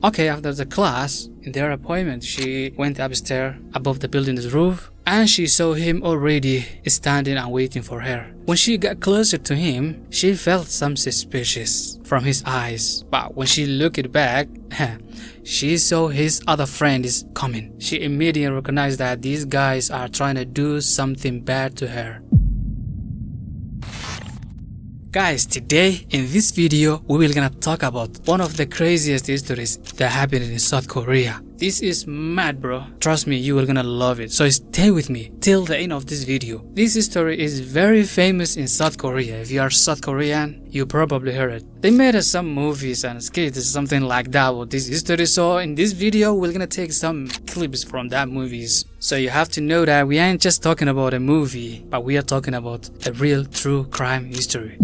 Okay, after the class, in their appointment, she went upstairs above the building's roof and she saw him already standing and waiting for her. When she got closer to him, she felt some suspicious from his eyes. But when she looked back, she saw his other friend is coming. She immediately recognized that these guys are trying to do something bad to her. Guys, today in this video we will gonna talk about one of the craziest histories that happened in South Korea. This is mad, bro. Trust me, you are gonna love it. So stay with me till the end of this video. This story is very famous in South Korea. If you are South Korean, you probably heard it. They made some movies and skits, something like that with this history. So in this video, we're gonna take some clips from that movies. So you have to know that we ain't just talking about a movie, but we are talking about a real true crime history.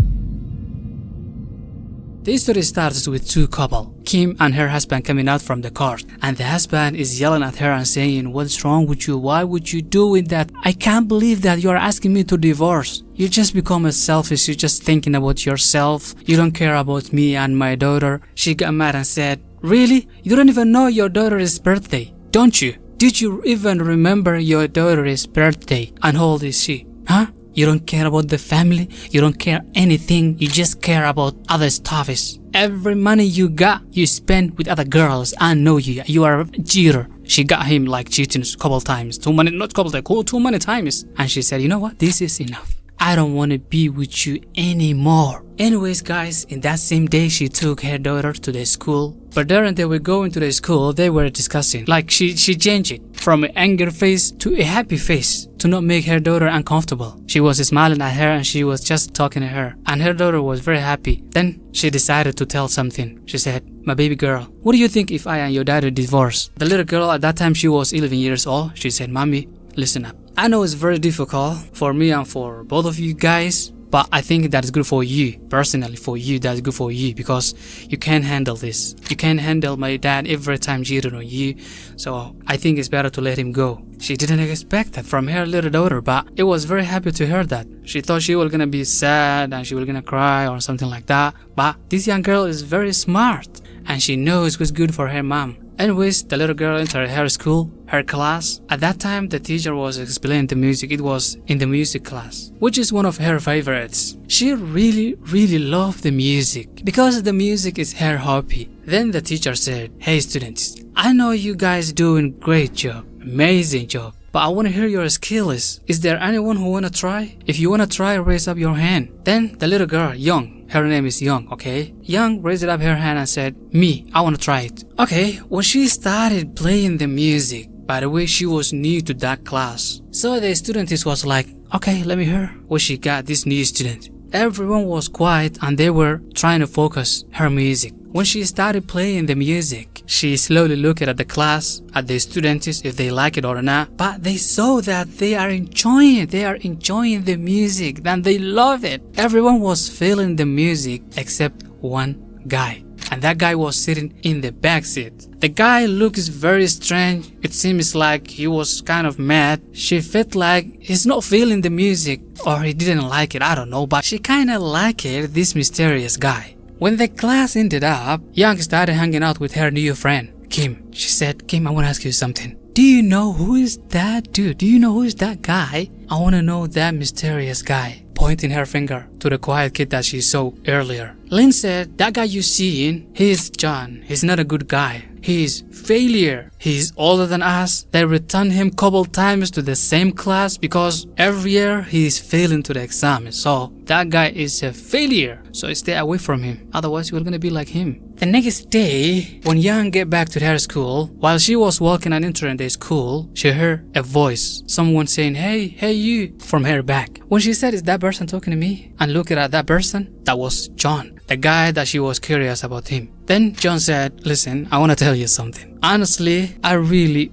The story starts with two couples, Kim and her husband coming out from the car, and the husband is yelling at her and saying, "What's wrong with you? Why would you do that? I can't believe that you are asking me to divorce. You just become a selfish, you're just thinking about yourself. You don't care about me and my daughter." She got mad and said, "Really? You don't even know your daughter's birthday, don't you? Did you even remember your daughter's birthday? And how old is she? Huh? You don't care about the family, you don't care anything, you just care about other stuffs. Every money you got, you spend with other girls. I know you are a cheater." She got him like cheating a couple times, too many times. And she said, "You know what, this is enough. I don't want to be with you anymore." Anyways, guys, in that same day, she took her daughter to the school. But during they were going to the school, they were discussing. Like she changed it from an angry face to a happy face to not make her daughter uncomfortable. She was smiling at her and she was just talking to her. And her daughter was very happy. Then she decided to tell something. She said, "My baby girl, what do you think if I and your daddy divorce?" The little girl at that time, she was 11 years old. She said, "Mommy, listen up. I know it's very difficult for me and for both of you guys, but I think that is good for you. Personally, for you, that's good for you because you can't handle this. You can't handle my dad every time cheating on you. So I think it's better to let him go." She didn't expect that from her little daughter, but it was very happy to hear that. She thought she was gonna be sad and she was gonna cry or something like that. But this young girl is very smart and she knows what's good for her mom. Anyways, the little girl entered her school, her class. At that time, the teacher was explaining the music. It was in the music class, which is one of her favorites. She really loved the music because the music is her hobby. Then the teacher said, "Hey students, I know you guys doing great job, amazing job, but I want to hear your skills. Is there anyone who want to try? If you want to try, raise up your hand." Then the little girl, Young, her name is Young, okay? Young raised up her hand and said, "Me, I want to try it." Okay, when she started playing the music, by the way, she was new to that class. So the student was like, "Okay, let me hear what she got, this new student." Everyone was quiet and they were trying to focus her music. When she started playing the music, she slowly looked at the class, at the students, if they like it or not. But they saw that they are enjoying it. They are enjoying the music and they love it. Everyone was feeling the music except one guy. And that guy was sitting in the back seat. The guy looks very strange. It seems like he was kind of mad. She felt like he's not feeling the music or he didn't like it, I don't know. But she kind of liked this mysterious guy. When the class ended up, Young started hanging out with her new friend, Kim. She said, "Kim, I want to ask you something. Do you know who is that dude? Do you know who is that guy? I want to know that mysterious guy." Pointing her finger to the quiet kid that she saw earlier. Lynn said, "That guy you seeing, he's John. He's not a good guy. He's failure. He's older than us. They returned him couple times to the same class because every year he's failing to the exam. So that guy is a failure. So stay away from him. Otherwise you're gonna be like him." The next day, when Young get back to her school, while she was walking and entering the school, she heard a voice, someone saying, hey you," from her back. When she said, "Is that person talking to me?" and looking at that person, that was John, the guy that she was curious about him. Then John said, "Listen, I want to tell you something. Honestly, I really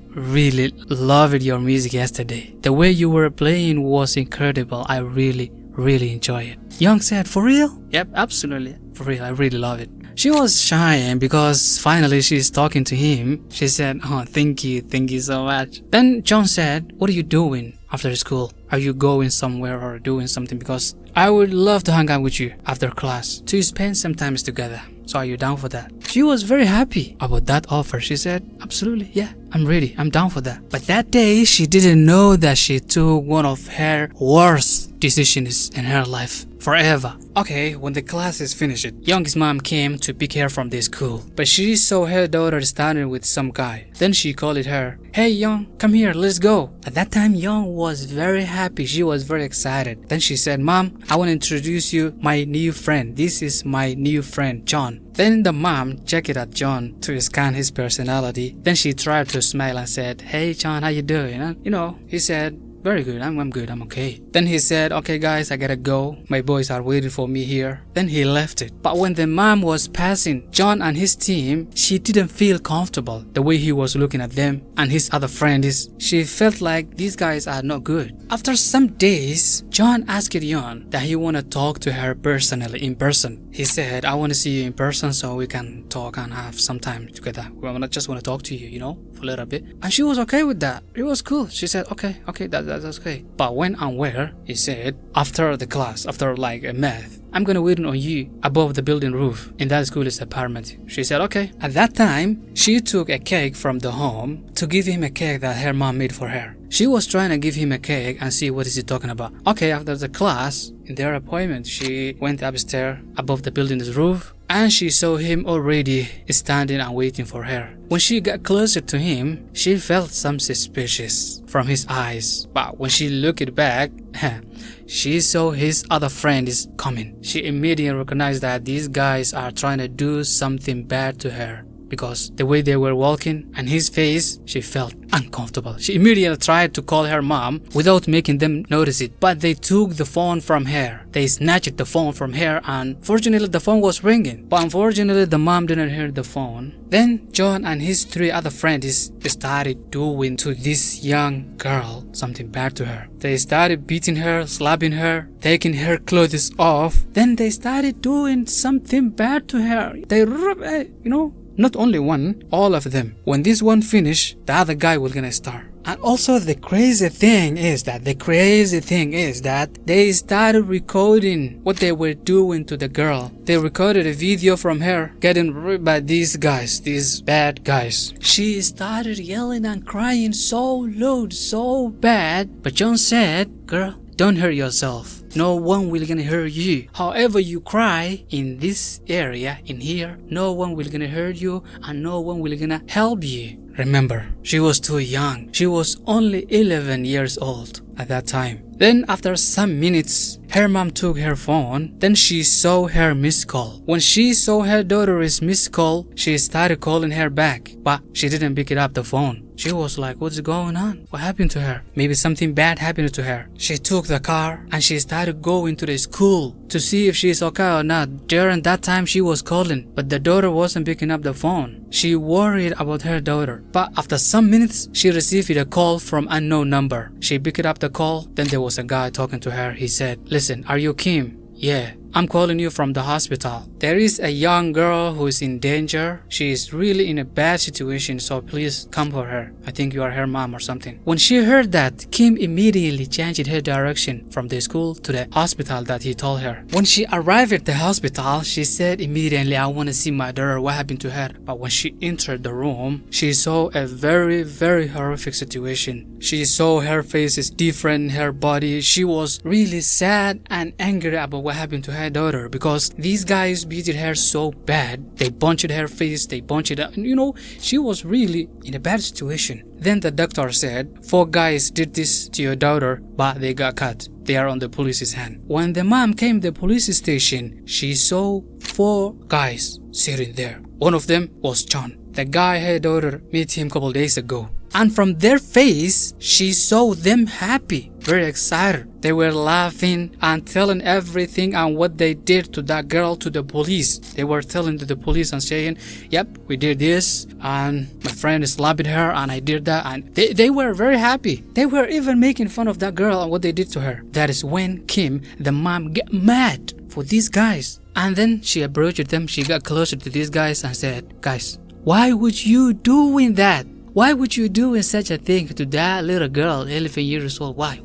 loved your music yesterday. The way you were playing was incredible. I really enjoy it." Young said, "For real?" "Yep, absolutely. For real, I really love it." She was shy because finally she's talking to him. She said, "Oh, thank you so much." Then John said, "What are you doing after school? Are you going somewhere or doing something? Because I would love to hang out with you after class to spend some time together. So are you down for that?" She was very happy about that offer. She said, absolutely, yeah, I'm ready. I'm down for that. But that day, she didn't know that she took one of her worst decisions in her life forever. Okay, when the class is finished, Young's mom came to pick her from the school, but she saw her daughter standing with some guy. Then she called her, hey Young, come here, let's go. At that time, Young was very happy. She was very excited. Then she said, Mom, I want to introduce you my new friend. This is my new friend, John. Then the mom checked at John to scan his personality. Then she tried to smile and said, hey John, how you doing? And, he said, very good, I'm good, I'm okay. Then he said, okay guys, I gotta go. My boys are waiting for me here. Then he left it. But when the mom was passing John and his team, she didn't feel comfortable the way he was looking at them and his other friends. She felt like these guys are not good. After some days, John asked Young that he want to talk to her personally, in person. He said, I want to see you in person so we can talk and have some time together. I just want to talk to you, for a little bit. And she was okay with that. It was cool. She said, okay, that's okay. But when and where, he said, after the class, after like a math, I'm gonna wait on you above the building roof in that school's apartment. She said, okay. At that time, she took a cake from the home to give him a cake that her mom made for her. She was trying to give him a cake and see what is he talking about. Okay, after the class, in their appointment, she went upstairs above the building's roof and she saw him already standing and waiting for her. When she got closer to him, she felt some suspicious from his eyes. But when she looked back, she saw his other friend is coming. She immediately recognized that these guys are trying to do something bad to her, because the way they were walking and his face, she felt uncomfortable. She immediately tried to call her mom without making them notice it, but they took the phone from her. They snatched the phone from her and fortunately the phone was ringing. But unfortunately the mom didn't hear the phone. Then John and his 3 other friends started doing to this young girl something bad to her. They started beating her, slapping her, taking her clothes off. Then they started doing something bad to her. They not only one, all of them. When this one finished, the other guy was gonna start. And also the crazy thing is that they started recording what they were doing to the girl. They recorded a video from her getting raped by these guys, these bad guys. She started yelling and crying so loud, so bad. But John said, girl, don't hurt yourself. No one will gonna hurt you. However you cry in this area, in here, no one will gonna hurt you and no one will gonna help you. Remember, she was too young. She was only 11 years old at that time. Then after some minutes, her mom took her phone. Then she saw her missed call. When she saw her daughter's missed call, she started calling her back, but she didn't pick it up the phone. She was like, what's going on? What happened to her? Maybe something bad happened to her. She took the car and she started going to the school to see if she's okay or not. During that time, she was calling, but the daughter wasn't picking up the phone. She worried about her daughter. But after some minutes, she received a call from unknown number. She picked up the call. Then there was a guy talking to her. He said, listen, are you Kim? Yeah, I'm calling you from the hospital. There is a young girl who is in danger. She is really in a bad situation, so please come for her. I think you are her mom or something. When she heard that, Kim immediately changed her direction from the school to the hospital that he told her. When she arrived at the hospital, she said immediately, I want to see my daughter. What happened to her? But when she entered the room, she saw a very, very horrific situation. She saw her face is different, her body. She was really sad and angry about what happened to her daughter, because these guys beat her so bad. They punched her face, they punched her, and she was really in a bad situation. Then the doctor said, 4 guys did this to your daughter, but they got caught. They are on the police's hand. When the mom came to the police station, she saw 4 guys sitting there. One of them was John, the guy her daughter met him a couple days ago. And from their face, she saw them happy, very excited. They were laughing and telling everything and what they did to that girl to the police. They were telling to the police and saying, yep, we did this and my friend slapped her and I did that. And they were very happy. They were even making fun of that girl and what they did to her. That is when Kim, the mom, got mad for these guys. And then she approached them. She got closer to these guys and said, guys, why would you doing that? Why would you do such a thing to that little girl, 11 years old? Why?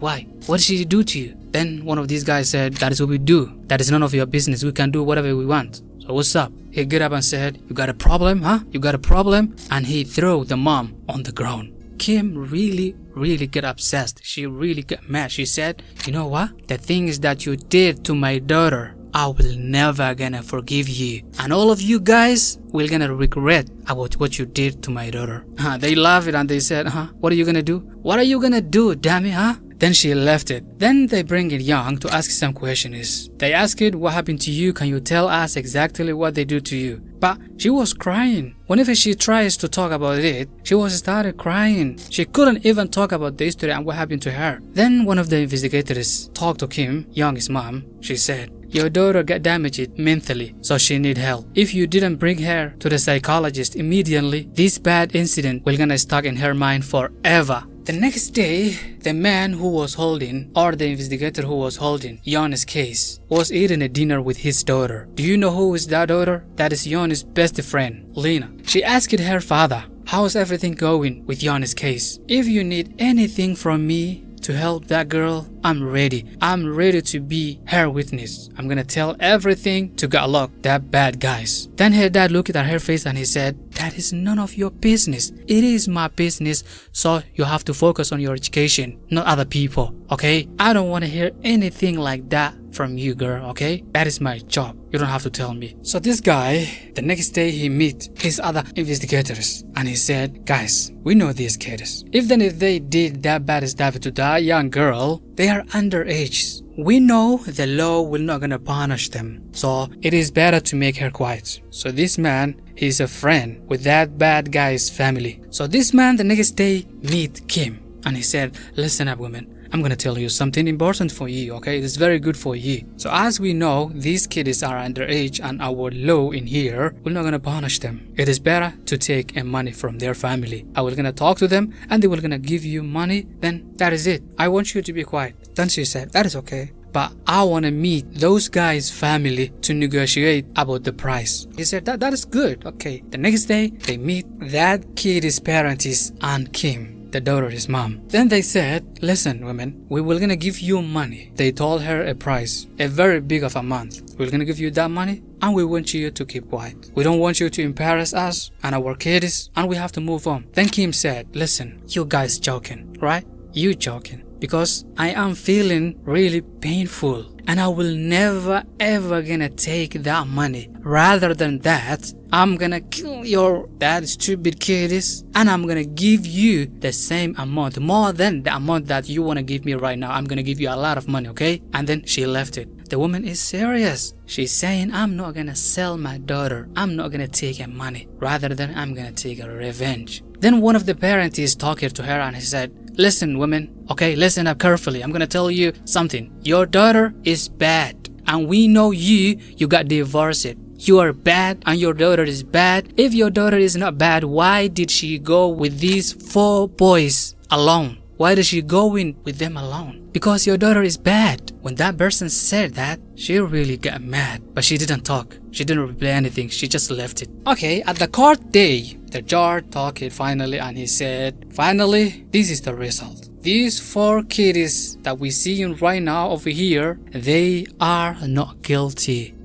What did she do to you? Then one of these guys said, that is what we do. That is none of your business. We can do whatever we want. So what's up? He get up and said, you got a problem, huh? You got a problem? And he threw the mom on the ground. Kim really get obsessed. She really got mad. She said, you know what? The things that you did to my daughter, I will never gonna forgive you. And all of you guys will gonna regret about what you did to my daughter. They laughed and they said, what are you gonna do? What are you gonna do, damn it, huh? Then she left it. Then they bring it Young to ask some questions. They asked it, what happened to you? Can you tell us exactly what they do to you? But she was crying. Whenever she tries to talk about it, she was started crying. She couldn't even talk about the history and what happened to her. Then one of the investigators talked to Kim, Young's mom. She said, your daughter got damaged mentally, so she need help. If you didn't bring her to the psychologist immediately, this bad incident will gonna stuck in her mind forever. The next day, the man who was holding, or the investigator who was holding Young's case, was eating a dinner with his daughter. Do you know who is that daughter? That is Young's best friend, Lena. She asked her father, how's everything going with Young's case? If you need anything from me to help that girl, I'm ready. I'm ready to be her witness. I'm gonna tell everything to Godlock, that bad guys. Then her dad looked at her face and he said, that is none of your business. It is my business, so you have to focus on your education, not other people, okay? I don't want to hear anything like that from you, girl, okay? That is my job. You don't have to tell me. So this guy, the next day he meet his other investigators and he said, guys, we know these kids. If they did that bad stuff to that young girl, they are underage. We know the law will not gonna punish them, so it is better to make her quiet. So this man, he's a friend with that bad guy's family. So this man the next day meet Kim and he said, listen up, woman. I'm gonna tell you something important for you, okay? It's very good for you. So as we know, these kids are underage and our law in here, we're not gonna punish them. It is better to take money from their family. I will gonna talk to them and they will gonna give you money, then that is it. I want you to be quiet. Then she said, that is okay. But I want to meet those guys' family to negotiate about the price. He said, that is good. Okay. The next day, they meet that kid's parents and Kim, the daughter's mom. Then they said, listen, women, we will gonna give you money. They told her a price, a very big of amount. We're gonna give you that money and we want you to keep quiet. We don't want you to embarrass us and our kids and we have to move on. Then Kim said, listen, you guys joking, right? You joking. Because I am feeling really painful and I will never ever gonna take that money. Rather than that, I'm gonna kill your that stupid kids and I'm gonna give you the same amount, more than the amount that you wanna give me right now. I'm gonna give you a lot of money, okay? And then she left it. The woman is serious. She's saying, I'm not gonna sell my daughter. I'm not gonna take her money. Rather than I'm gonna take a revenge. Then one of the parents is talking to her and he said, listen, women, okay, listen up carefully. I'm gonna tell you something. Your daughter is bad and we know you got divorced. You are bad and your daughter is bad. If your daughter is not bad, why did she go with these 4 boys alone? Why did she go in with them alone? Because your daughter is bad. When that person said that, she really got mad. But she didn't talk. She didn't reply anything. She just left it. Okay, at the court day, the judge talked finally and he said, finally, this is the result. These 4 kids that we see right now over here, they are not guilty.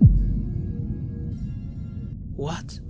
What?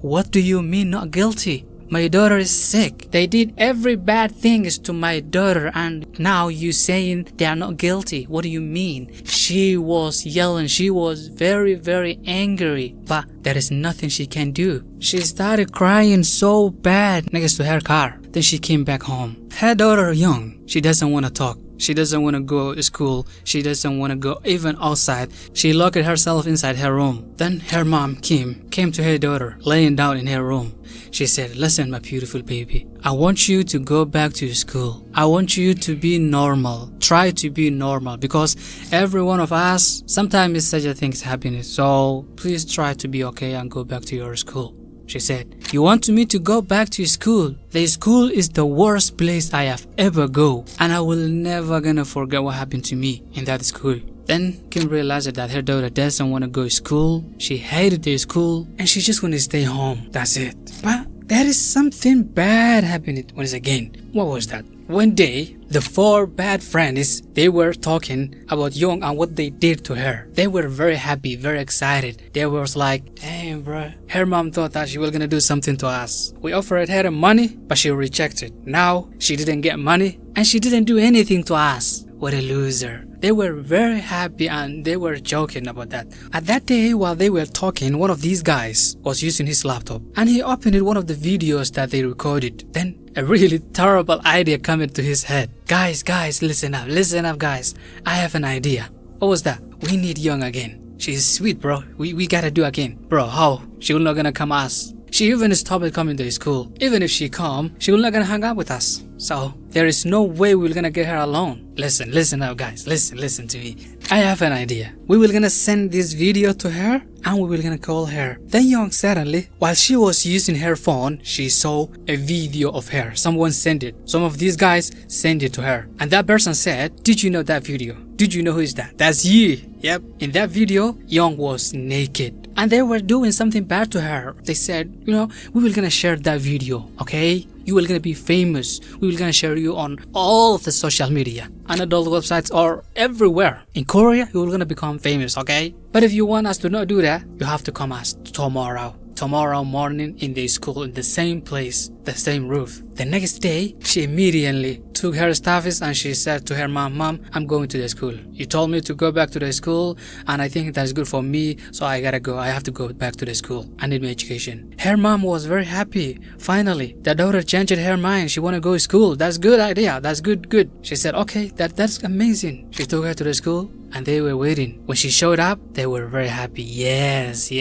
What do you mean not guilty? My daughter is sick. They did every bad things to my daughter and now you saying they are not guilty. What do you mean? She was yelling. She was very angry. But there is nothing she can do. She started crying so bad next to her car. Then she came back home. Her daughter young. She doesn't want to talk. She doesn't want to go to school. She doesn't want to go even outside. She locked herself inside her room. Then her mom, Kim, came to her daughter, laying down in her room. She said, listen, my beautiful baby, I want you to go back to school. I want you to be normal. Try to be normal because every one of us, sometimes such a thing is happening. So please try to be okay and go back to your school. She said, you want me to go back to school? The school is the worst place I have ever go. And I will never gonna forget what happened to me in that school. Then Kim realized that her daughter doesn't want to go to school. She hated the school and she just want to stay home. That's it. But there is something bad happening once again. What was that? One day, the 4 bad friends, they were talking about Young and what they did to her. They were very happy, very excited. They was like, damn bro, her mom thought that she was gonna do something to us. We offered her money, but she rejected. Now, she didn't get money and she didn't do anything to us. What a loser. They were very happy and they were joking about that. At that day, while they were talking, one of these guys was using his laptop and he opened one of the videos that they recorded. Then a really terrible idea came into his head. Guys, listen up guys. I have an idea. What was that? We need Young again. She's sweet, bro. We gotta do again. Bro, how? She will not gonna come us. She even stopped coming to school. Even if she come, she will not gonna hang out with us. So there is no way we're gonna get her alone. Listen up guys. Listen to me. I have an idea. We will gonna send this video to her and we will gonna call her. Then Young suddenly, while she was using her phone, she saw a video of her. Someone sent it. Some of these guys sent it to her. And that person said, did you know that video? Did you know who is that? That's you. Yep. In that video, Young was naked. And they were doing something bad to her. They said, we will gonna share that video, okay? You will gonna be famous. We will gonna share you on all of the social media and adult websites or everywhere. In Korea, you will gonna become famous, okay? But if you want us to not do that, you have to come us tomorrow morning in the school, in the same place, the same roof. The next day, she immediately took her stuffs and she said to her mom, I'm going to the school. You told me to go back to the school and I think that's good for me, so I gotta go. I have to go back to the school. I need my education. Her mom was very happy. Finally, the daughter changed her mind. She wanna go to school. That's good idea. That's good. She said, okay, that's amazing. She took her to the school and they were waiting. When she showed up, they were very happy. Yes,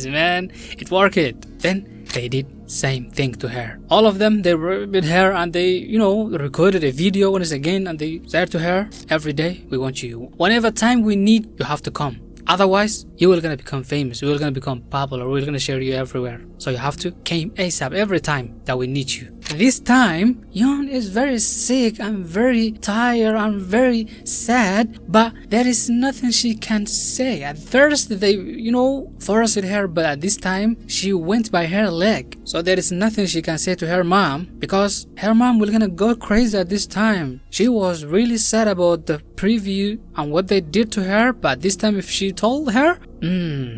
man, it worked. Then they did same thing to her. All of them, they were with her and they, recorded a video once again and they said to her, every day we want you. Whenever time we need, you have to come. Otherwise, you will gonna become famous. You will gonna become popular. We're gonna share you everywhere. So you have to come ASAP every time that we need you. This time, Young is very sick and very tired and very sad, but there is nothing she can say. At first, they, forced her, but at this time, she went by her leg. So there is nothing she can say to her mom because her mom will gonna go crazy at this time. She was really sad about the preview and what they did to her, but this time if she told her,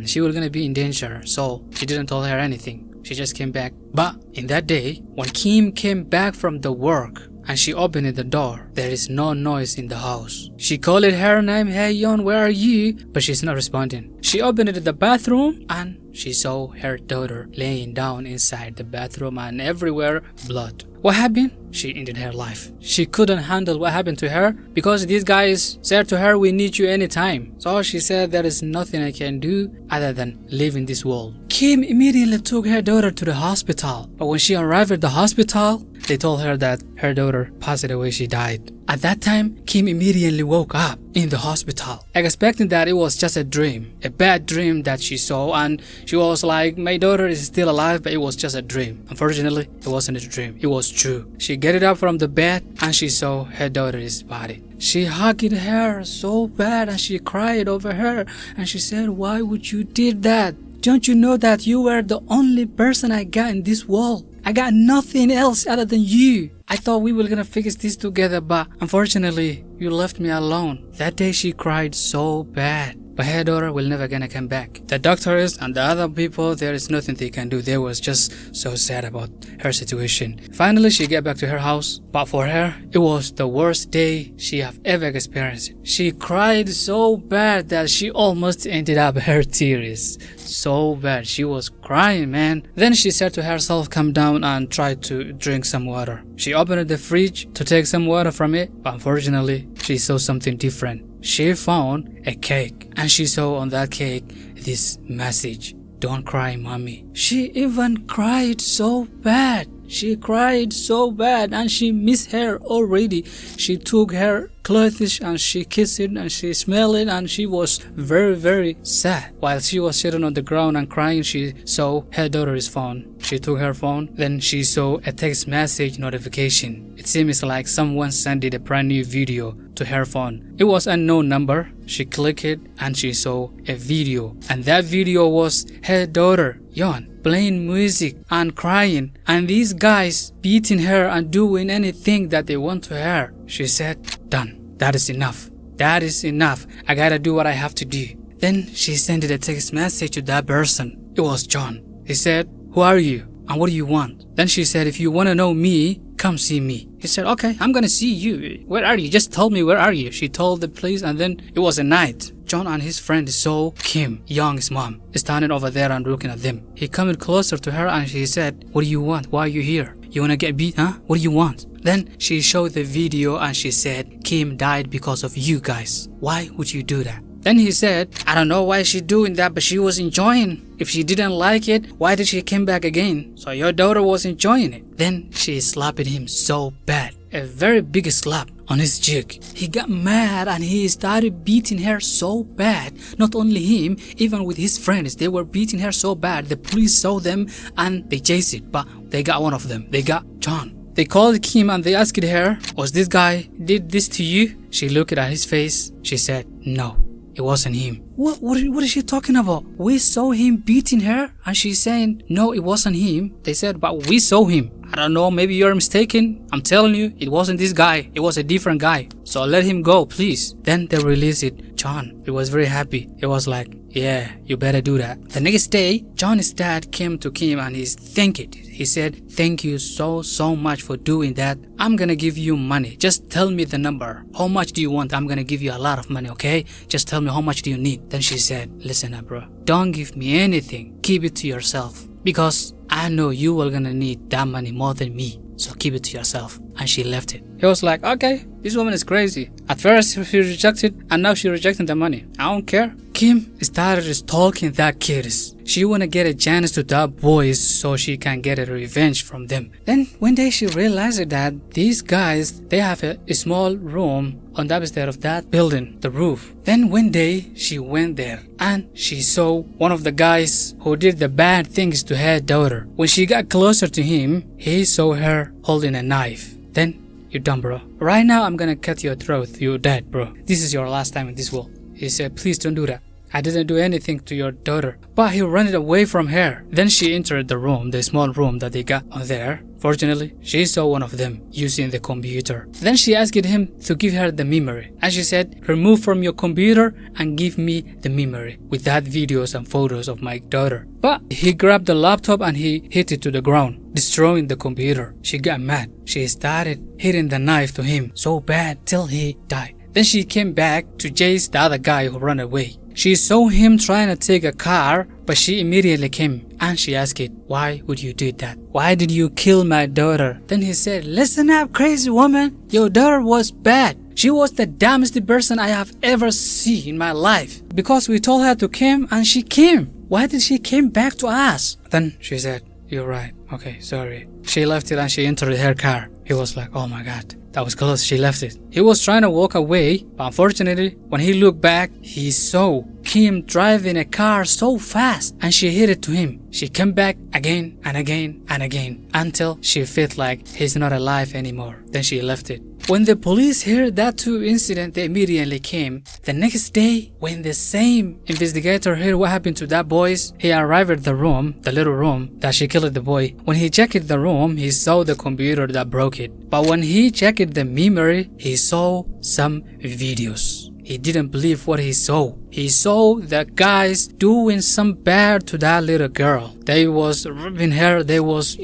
she was gonna be in danger. So she didn't tell her anything. She just came back. But in that day, when Kim came back from the work and she opened the door, there is no noise in the house. She called her name, hey Young, where are you? But she's not responding. She opened the bathroom and she saw her daughter laying down inside the bathroom and everywhere blood. What happened? She ended her life. She couldn't handle what happened to her because these guys said to her, we need you anytime. So she said, there is nothing I can do other than live in this world. Kim immediately took her daughter to the hospital. But when she arrived at the hospital, they told her that her daughter passed away, she died. At that time, Kim immediately woke up in the hospital, expecting that it was just a dream, a bad dream that she saw, and she was like, my daughter is still alive, but it was just a dream. Unfortunately, it wasn't a dream, it was true. She got up from the bed and she saw her daughter's body. She hugged her so bad and she cried over her and she said, why would you did that? Don't you know that you were the only person I got in this world? I got nothing else other than you. I thought we were gonna fix this together, but unfortunately, you left me alone. That day she cried so bad. But her daughter will never gonna come back. The doctors and the other people, there is nothing they can do. They was just so sad about her situation. Finally, she get back to her house. But for her, it was the worst day she have ever experienced. She cried so bad that she almost ended up her tears. So bad. She was crying, man. Then she said to herself, calm down and try to drink some water. She opened the fridge to take some water from it. But unfortunately, she saw something different. She found a cake and she saw on that cake this message, don't cry mommy. She even cried so bad. She cried so bad and she missed her already. She took her clothes and she kissed it and she smelled it and she was very, very sad. While she was sitting on the ground and crying, she saw her daughter's phone. She took her phone, then she saw a text message notification. It seems like someone sent it a brand new video to her phone. It was an unknown number. She clicked it and she saw a video, and that video was her daughter, Yeon. playing music and crying, and these guys beating her and doing anything that they want to her. She said, done. That is enough. That is enough. I gotta do what I have to do. Then she sent a text message to that person. It was John. He said, who are you and what do you want? Then she said, if you want to know me, come see me. He said, okay, I'm gonna see you. Where are you? Just tell me, where are you? She told the police, and then it was a night. John and his friend saw Kim, Young's mom, standing over there and looking at them. He came closer to her and she said, what do you want? Why are you here? You wanna get beat, huh? What do you want? Then she showed the video and she said, Kim died because of you guys. Why would you do that? Then he said, I don't know why she's doing that, but she was enjoying. If she didn't like it, why did she come back again? So your daughter was enjoying it. Then she slapped him so bad, a very big slap on his cheek. He got mad and he started beating her so bad. Not only him, even with his friends, they were beating her so bad. The police saw them and they chased it, but they got one of them. They got John. They called Kim and they asked her, was this guy did this to you? She looked at his face. She said, no. It wasn't him. What is she talking about? We saw him beating her and she's saying, no, it wasn't him. They said, but we saw him. I don't know, maybe you're mistaken. I'm telling you, it wasn't this guy. It was a different guy. So let him go, please. Then they released it. John, he was very happy. He was like, yeah, you better do that. The next day, John's dad came to Kim and he thanked it. He said, thank you so much for doing that. I'm gonna give you money. Just tell me the number. How much do you want? I'm gonna give you a lot of money, okay? Just tell me how much do you need. Then she said, listen up, bro. Don't give me anything. Keep it to yourself. Because I know you are gonna need that money more than me. So keep it to yourself. And she left it. He was like, okay, this woman is crazy. At first she rejected and now she rejecting the money. I don't care. Kim started stalking that kids. She wanna get a chance to that boys so she can get a revenge from them. Then one day she realized that these guys, they have a small room on the upstairs of that building, the roof. Then one day she went there and she saw one of the guys who did the bad things to her daughter. When she got closer to him, he saw her holding a knife. Then, you're done, bro. Right now I'm gonna cut your throat. You're dead, bro. This is your last time in this world. He said, please don't do that. I didn't do anything to your daughter. But he ran it away from her. Then she entered the room, the small room that they got on there. Fortunately, she saw one of them using the computer. Then she asked him to give her the memory. And she said, remove from your computer and give me the memory with that videos and photos of my daughter. But he grabbed the laptop and he hit it to the ground, destroying the computer. She got mad. She started hitting the knife to him so bad till he died. Then she came back to chase the other guy who ran away. She saw him trying to take a car, but she immediately came and she asked it, why would you do that? Why did you kill my daughter? Then he said, listen up, crazy woman. Your daughter was bad. She was the dumbest person I have ever seen in my life. Because we told her to come and she came. Why did she came back to us? Then she said, you're right. Okay, sorry. She left it and she entered her car. He was like, oh my God. That was close. She left it. He was trying to walk away, but unfortunately, when he looked back, he saw Kim driving a car so fast and she hit it to him. She came back again and again and again until she felt like he's not alive anymore. Then she left it. When the police heard that two incidents, they immediately came. The next day, when the same investigator heard what happened to that boys, he arrived at the room, the little room that she killed the boy. When he checked the room, he saw the computer that broke it. But when he checked the memory, he saw some videos. He didn't believe what he saw. He saw the guys doing some bad to that little girl. They was ripping her. They was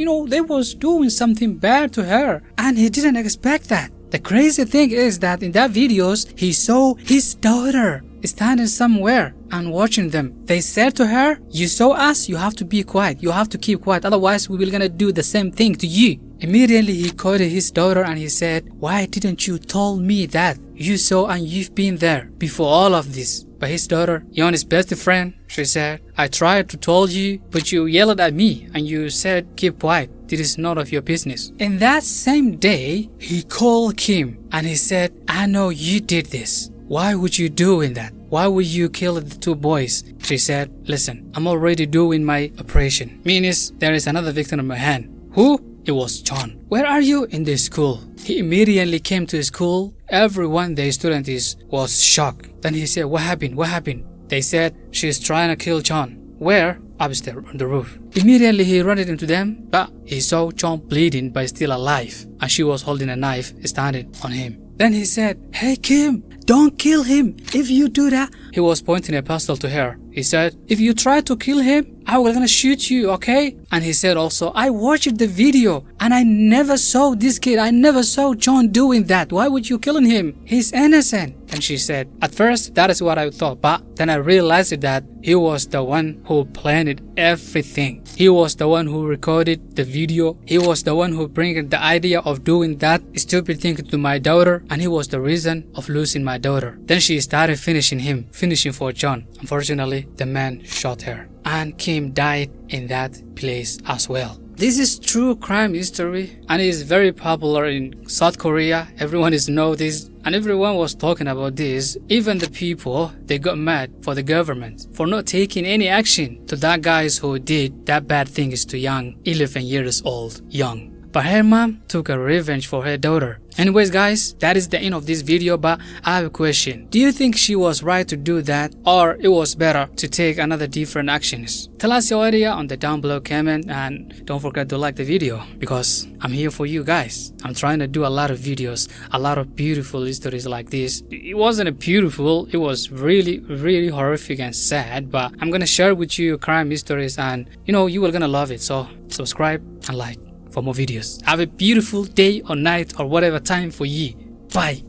doing something bad to her. And he didn't expect that. The crazy thing is that in that videos, he saw his daughter standing somewhere and watching them. They said to her, you saw us, you have to be quiet. You have to keep quiet. Otherwise, we will gonna do the same thing to you. Immediately, he called his daughter and he said, why didn't you tell me that? You saw and you've been there before all of this. But his daughter, Yon's best friend, she said, I tried to tell you, but you yelled at me and you said, keep quiet. This is none of your business. In that same day, he called Kim and he said, I know you did this. Why would you doing that? Why would you kill the two boys? She said, listen, I'm already doing my operation. Means there is another victim on my hand. Who? It was John. Where are you? In the school. He immediately came to school. Everyone, the student was shocked. Then he said, what happened? What happened? They said, she's trying to kill John. were upstairs on the roof. Immediately he ran into them, but he saw John bleeding but still alive, and she was holding a knife standing on him. Then he said, "Hey Kim, don't kill him. If you do that," he was pointing a pistol to her. He said, "If you try to kill him, I will gonna shoot you, okay?" And he said also, "I watched the video and I never saw this kid. I never saw John doing that. Why would you killing him? He's innocent." And she said, "At first, that is what I thought, but then I realized that he was the one who planned everything. He was the one who recorded the video. He was the one who brought the idea of doing that stupid thing to my daughter, and he was the reason of losing my daughter." Then she started finishing for John. Unfortunately, the man shot her, and Kim died in that place as well. This is true crime history, and it is very popular in South Korea. Everyone knows this, and everyone was talking about this. Even the people, they got mad for the government for not taking any action to that guys who did that bad things to young 11 years old young. But her mom took a revenge for her daughter. Anyways guys, that is the end of this video, but I have a question. Do you think she was right to do that, or it was better to take another different actions? Tell us your idea on the down below comment, and don't forget to like the video because I'm here for you guys. I'm trying to do a lot of videos, a lot of beautiful stories like this. It wasn't beautiful, it was really horrific and sad, but I'm gonna share with you crime stories, and you are gonna love it. So subscribe and like for more videos. Have a beautiful day or night or whatever time for you. Bye.